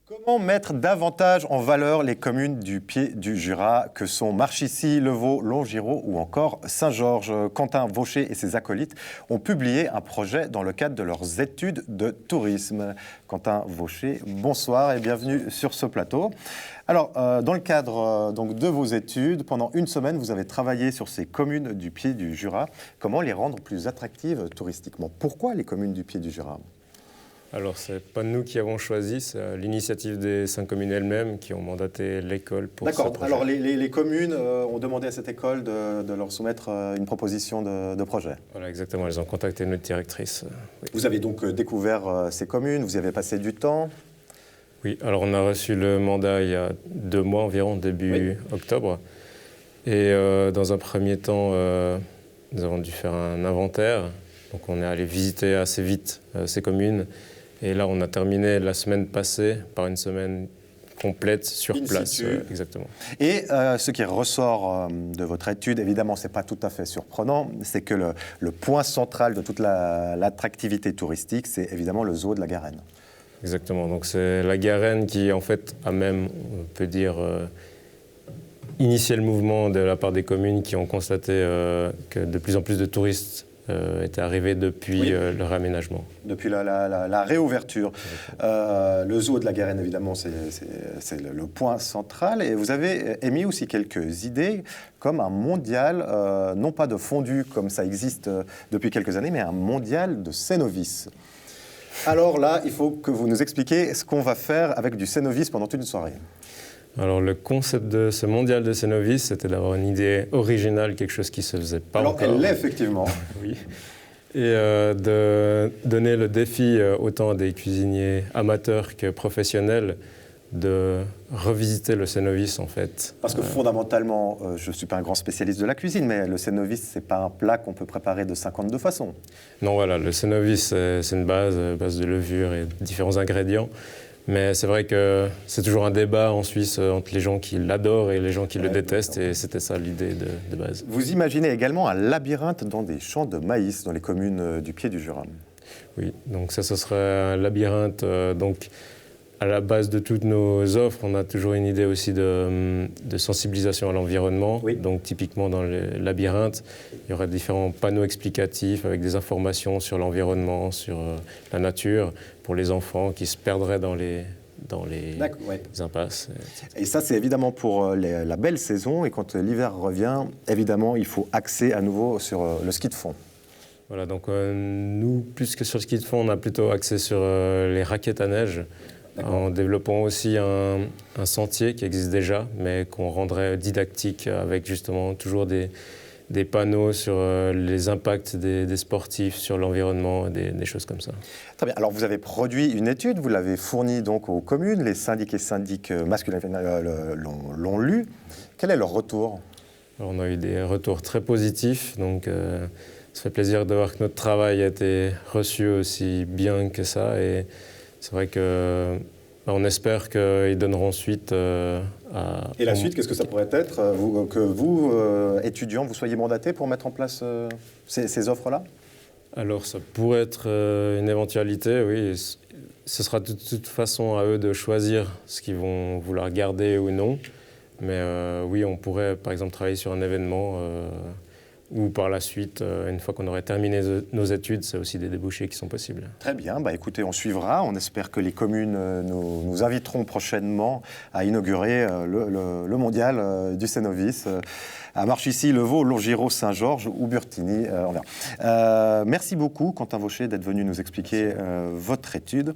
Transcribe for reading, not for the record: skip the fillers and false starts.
Comment mettre davantage en valeur les communes du Pied du Jura que sont Marchissy, Levaux, Longiro ou encore Saint-Georges? Quentin Vaucher et ses acolytes ont publié un projet dans le cadre de leurs études de tourisme. Quentin Vaucher, bonsoir et bienvenue sur ce plateau. Alors, dans le cadre donc, de vos études, pendant une semaine, vous avez travaillé sur ces communes du Pied du Jura. Comment les rendre plus attractives touristiquement? Pourquoi les communes du Pied du Jura? Alors, ce n'est pas nous qui avons choisi, c'est l'initiative des 5 communes elles-mêmes qui ont mandaté l'école pour ce projet. D'accord. Alors, les communes ont demandé à cette école de leur soumettre une proposition de projet. Voilà, exactement. Elles ont contacté notre directrice. Oui. Vous avez donc découvert ces communes, vous y avez passé du temps. Oui, alors on a reçu le mandat il y a 2 mois environ, début octobre. Et dans un premier temps, nous avons dû faire un inventaire. Donc on est allé visiter assez vite ces communes. Et là, on a terminé la semaine passée par une semaine complète sur place. Exactement. Et ce qui ressort de votre étude, évidemment, ce n'est pas tout à fait surprenant, c'est que le point central de toute l'attractivité touristique, c'est évidemment le zoo de la Garenne. Exactement. Donc c'est la Garenne qui, en fait, a même, on peut dire, initié le mouvement de la part des communes qui ont constaté que de plus en plus de touristes étaient arrivés depuis le réaménagement. Depuis la réouverture. Le zoo de la Garenne, évidemment, c'est le point central. Et vous avez émis aussi quelques idées, comme un mondial, non pas de fondu comme ça existe depuis quelques années, mais un mondial de cénovis. Alors là, il faut que vous nous expliquiez ce qu'on va faire avec du cénovis pendant toute une soirée. Alors le concept de ce mondial de cénovis, c'était d'avoir une idée originale, quelque chose qui ne se faisait pas encore. Alors elle l'est effectivement. Oui. Et de donner le défi autant à des cuisiniers amateurs que professionnels de revisiter le cénovis en fait. Parce que fondamentalement, je ne suis pas un grand spécialiste de la cuisine, mais le cénovis, ce n'est pas un plat qu'on peut préparer de 52 façons. Non, voilà, le cénovis, c'est une base de levure et différents ingrédients. Mais c'est vrai que c'est toujours un débat en Suisse entre les gens qui l'adorent et les gens qui le détestent, et c'était ça l'idée de base. Vous imaginez également un labyrinthe dans des champs de maïs dans les communes du Pied du Jura. Oui, donc ça, ce serait un labyrinthe. Donc, à la base de toutes nos offres, on a toujours une idée aussi de sensibilisation à l'environnement. Oui. Donc typiquement dans le labyrinthe, il y aurait différents panneaux explicatifs avec des informations sur l'environnement, sur la nature, pour les enfants qui se perdraient dans les impasses. Et ça, c'est évidemment pour la belle saison. Et quand l'hiver revient, évidemment, il faut axer à nouveau sur le ski de fond. Voilà, donc nous, plus que sur le ski de fond, on a plutôt axé sur les raquettes à neige. En développant aussi un sentier qui existe déjà, mais qu'on rendrait didactique avec justement toujours des panneaux sur les impacts des sportifs sur l'environnement, des choses comme ça. Très bien. Alors vous avez produit une étude, vous l'avez fournie donc aux communes, les syndics et syndics masculins l'ont lu. Quel est leur retour? Alors, on a eu des retours très positifs, donc ça fait plaisir de voir que notre travail a été reçu aussi bien que ça. Et c'est vrai qu'on espère qu'ils donneront suite à... Et la suite, qu'est-ce que ça pourrait être que vous, étudiants, vous soyez mandatés pour mettre en place ces offres-là? Alors, ça pourrait être une éventualité, oui. Ce sera de toute façon à eux de choisir ce qu'ils vont vouloir garder ou non. Mais oui, on pourrait, par exemple, travailler sur un événement... ou par la suite, une fois qu'on aurait terminé nos études, c'est aussi des débouchés qui sont possibles. Très bien, écoutez, on suivra. On espère que les communes nous inviteront prochainement à inaugurer le mondial du cénovis à Marchissy, Levaux, Longiro, Saint-Georges ou Burtigny. Merci beaucoup, Quentin Vaucher, d'être venu nous expliquer votre étude.